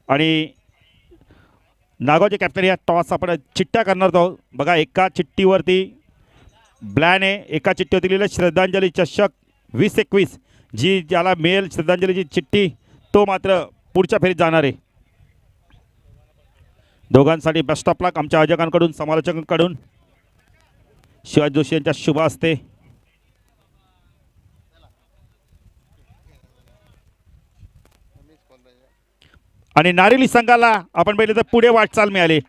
आणि नागावचे कॅप्टन या. टॉस आपण चिट्ट्या करणार आहोत. बघा एका चिठ्ठीवरती ब्लॅन आहे, एका चिठ्ठीवरती लिहिलं श्रद्धांजली चषक 2021. जी ज्याला मिळेल श्रद्धांजलीची चिठ्ठी तो मात्र पुढच्या फेरीत जाणार आहे. दोघांसाठी बेस्ट ऑफ लक आमच्या आयोजकांकडून समालोचकांकडून शिवाजी जोशी यांच्या शुभ हस्ते. आणि नारिली संघाला आपण पहिले तर पुढे वाटचाल मिळाली.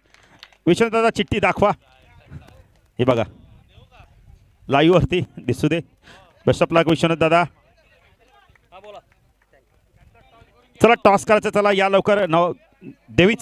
विश्वनाथ चिठ्ठी दाखवा. हे बघा लाईव्ह वरती दिसू दे. बेस्ट ऑफ लक विश्वनाथ दादा. चला टॉस करायचं. चला या लवकर देवीचा